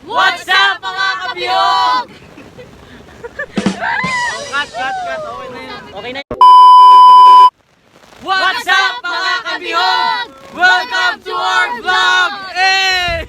What's up mga kabiyog? Cut. Okay na yun. Okay na. What's up mga kabiyog? Welcome to our vlog! Hey!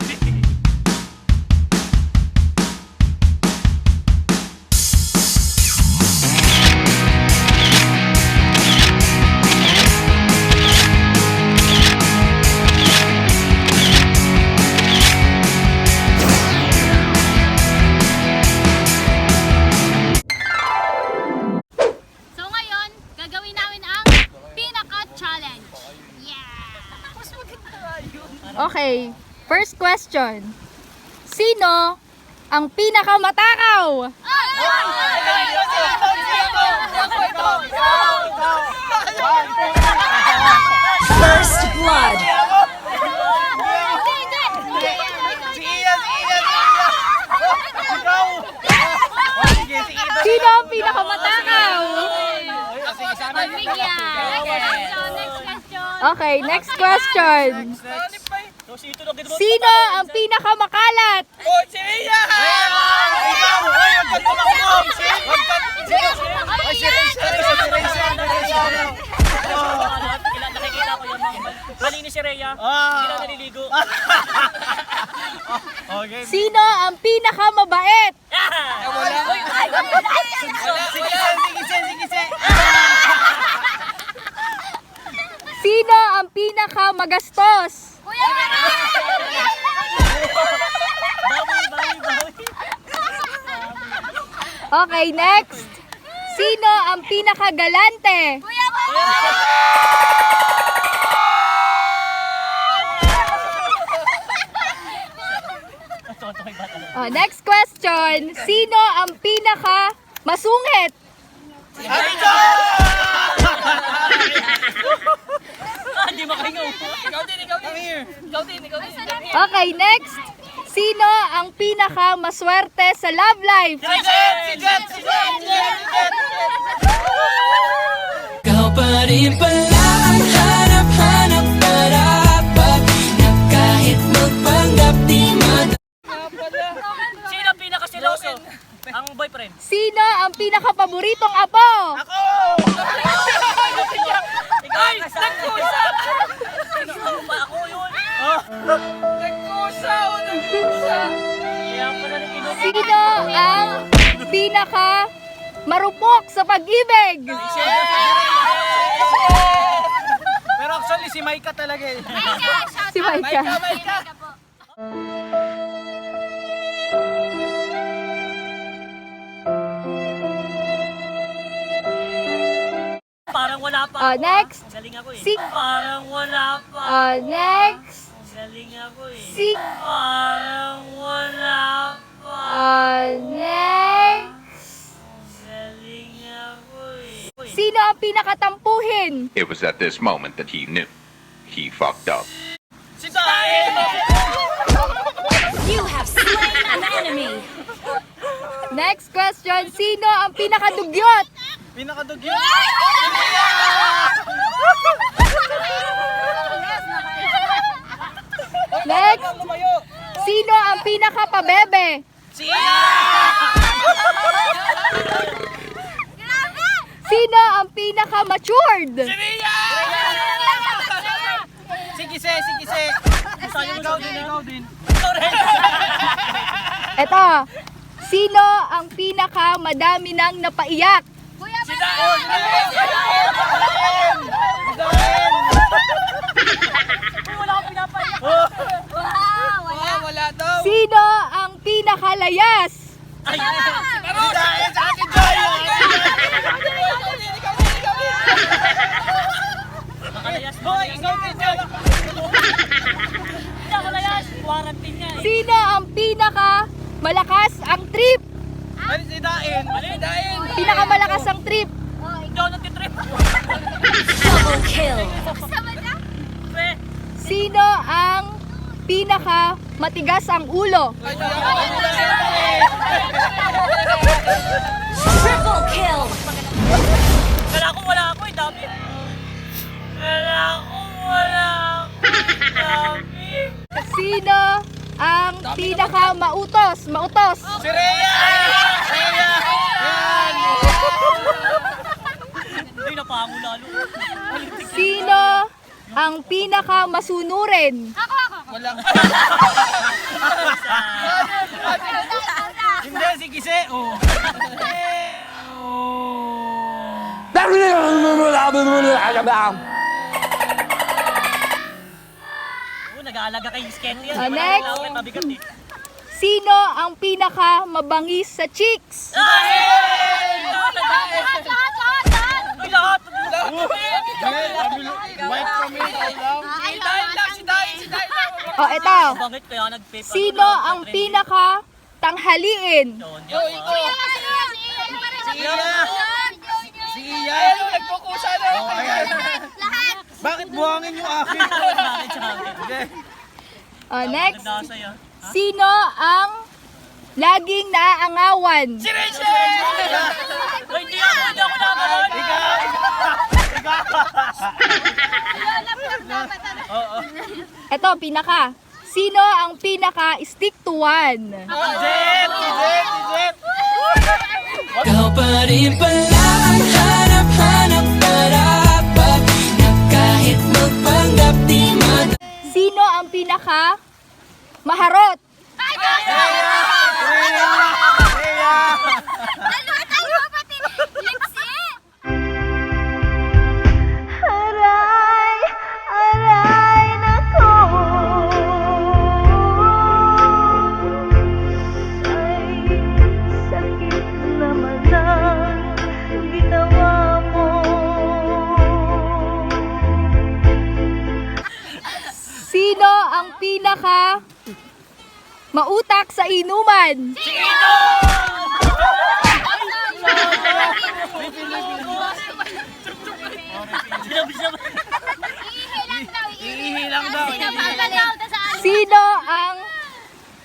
So ngayon, gagawin namin ang pinaka-challenge. Yeah! Okay, first question. Sino ang pinakamatakaw? First blood. Si Iya! Ikaw! Sige, si Ida! Sino ang pinakamatakaw? Sige, sana. Pagbigyan. Next question. Okay, next question. Sino ang pinakamakalat? Oh, si Iya! Ikaw! Ay, ang ganda mo! Huwag ka! Ay, si Reza! Nakikita ko yung mga malinis si Rhea. Ah. Hindi na naliligo. Okay. Sino ang pinakamabait? Sige. Sino ang pinakamagastos? Okay, next. Sino ang pinakagalante? Next question. Sino ang pinaka masungit? Hindi makahingaw. Ikaw din. Okay, next. Sino ang pinaka maswerte sa love life? Si Jet! Ikaw pa rin pala ang hanap-hanap parapat na kahit magpanggap di Sino ang pinakasiloso? Ang boyfriend. Sino ang pinaka paboritong apo? Ako! Ay! Nagkusa! Pa ako yun. Nagkusa! Kaya pala rin inumin. Sino ang pinaka marupok sa pag-ibig? Pero actually, si Maika talaga eh. Si Maika. Parang wala pa. Next. Galing ako eh. Si- Parang wala pa. Next. Galing ako eh. Si Parang wala pa. next. Galing ako eh. Sino ang pinakatampuhin? It was at this moment that he knew. He fucked up. Si Tae! You have slain an enemy. Next question. Sino ang pinakadugyot? Pinakadugyo. Next. Sino ang pinakapabebe? Si Iya! Sino ang pinaka-matured? Si Gise! Ikaw din. Eto. Sino ang pinaka-madami nang napaiyak? Wala akong pinapaiyak. Wala daw. Sino ang pinakalayas? Ay! Sa akin, Joy! Nakalayas mo. Ikaw din, Joy. Hindi ako layas. Quarantine nga eh. Sino ang pinaka malakas ang trip? Ano si Dain? Pinakamalakas ang trip. Hindi ako nagtitrip. Double kill. Pre. Sino ang pinaka matigas ang ulo? Triple kill. Wala ako eh. Dami. Wala ako. Dami. Sino ang pinaka mautos? Si Rhea! Rhea! Yan! Hindi na pango lalo. Sino ang pinaka masunurin? Walang... Hindi, si Kise. Oh. Oo, nag-aalaga kay Skelly yan. Next. Bakit mabigat eh? Sino ang pinaka mabangis sa cheeks? Ay, lahat! White kami. Si Dahil lang. O, eto. Bakit kaya nag-paper? Sino ang pinaka tanghaliin? Si Ian. Nagkukusa na. Bakit buhangin yung akin? O, next. Nagdasa yan. Sino ang laging naaangawan? Si Rachel! Ay, hindi ako naman! Eto, pinaka. Sino ang pinaka stick to one? Jet! Ikaw pa rin pala ang hanap-hanap parapat na kahit magpanggap di Sino ang pinaka maharot? Aray, nako. Ay, sakit naman ang ginawa mo. Sino ang pinaka mautak sa inuman? Ihilang daw. Sino ang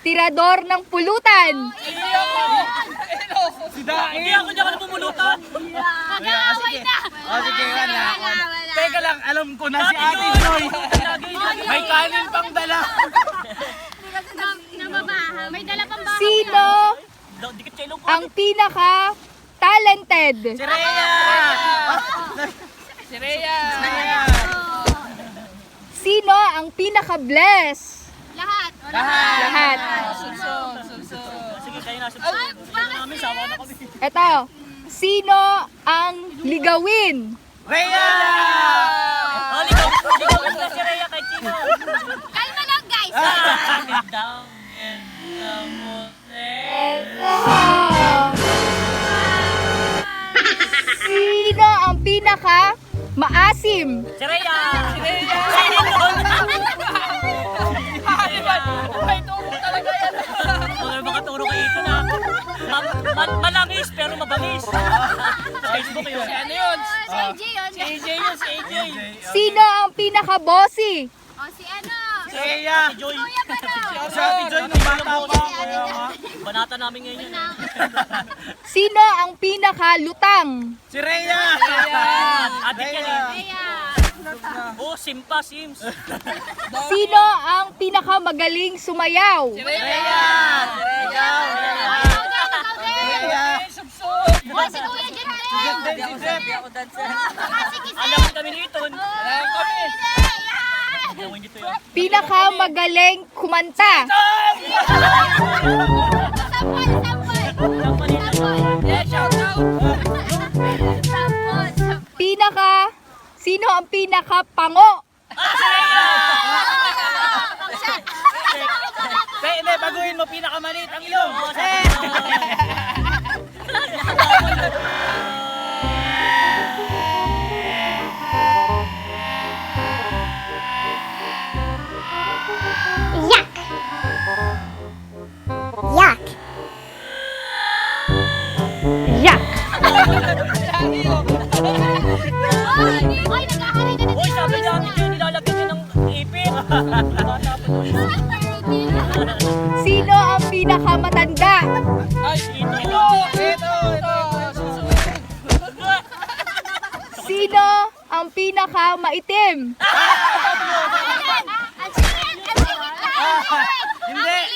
tirador ng pulutan? Si Dahil. Hindi ako dyan pumulutan. Nag-aaway na. Sige, wala. Teka lang, alam ko na si Ate Joy. May kanin pang dala. Namabaha. May dala pang bahay. Sino Dikit kayo ko. ang pinaka talented? Si Rhea! Si Rhea! Sino ang pinaka bless? Lahat. Lahat. Sige, kayo na. Namin, sawa na kami. Eto, sino ang ligawin? Rhea! Ligaw na si Rhea kay Chino. Kalma lang, guys. Down and down. Sino ang pinaka maasim? Si Rhea! Sino yun? Baka turo kayo ito na. Malangis pero mabangis. Sa Facebook yun. Ano yun? Si AJ yun. Si AJ yun, si AJ. Sino ang pinaka bossy? O, si ano? Si Rhea! Si Joy. Kuya pa daw. Si Ate Joy nung bata pa. Banata namin ngayon yun. Sino ang pinaka lutang? Si Rhea! Adik yan eh. Kaya. Oh, Simpa, Sims. Sino ang pinaka magaling sumayaw? Rhea! O, si Kuya Jet rin. Si Jet! Si Kise. Alam mo kami nito. Gawin nito yun. Pinaka magaling kumanta? Sampol. Sino ang pinaka pango? Hindi, baguhin mo pinakamaliit ang ilong. Ay, nag-ahari ka na. Uy, sabi namin yun, nilalagyan niyo ng ipin. Sino ang pinaka matanda? Ay, ito. Sino ang pinaka maitim? Ang singit lang. Hindi,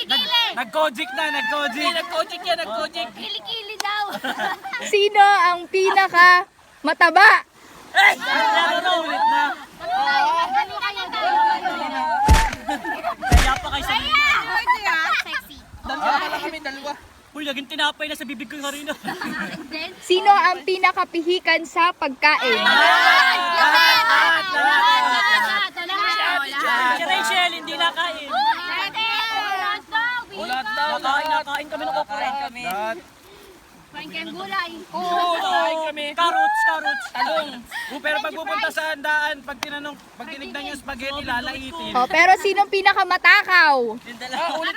Nag-Kojic na, nag-Kojic. Nag-Kojic yan, nag-Kojic. Kili-kili daw. Sino ang pinaka mataba? Ulit na. Kaya pa kayo sa Sexy. Uy, laging tinapay na sa bibig ko yung harina. Sino ang pinakapihikan sa pagkain? Si Rachel, hindi nakain. Nakain kami ng okra. Lahat. Kain kayong gulay. Oo, nakain kami. Carrots, talong. Pero pag pupunta sa handaan, pag tinignan yung spaghetti, lalaitin. Oh, pero sinong pinakamatakaw? Ulit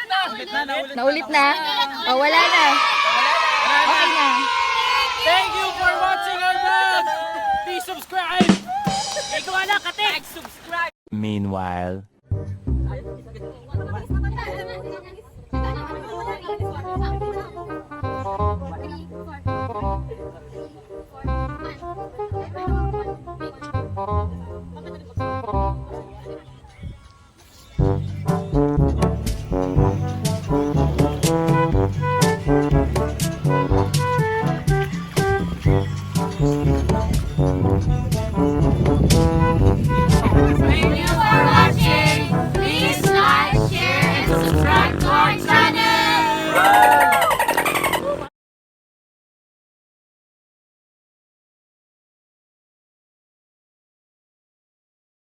na. Naulit na? Oh, wala na. Okay na. Thank you for watching our vlog. Please subscribe. Ikaw na, kate. Subscribe. Meanwhile. Thank you for watching. Please like, share, and subscribe to our channel.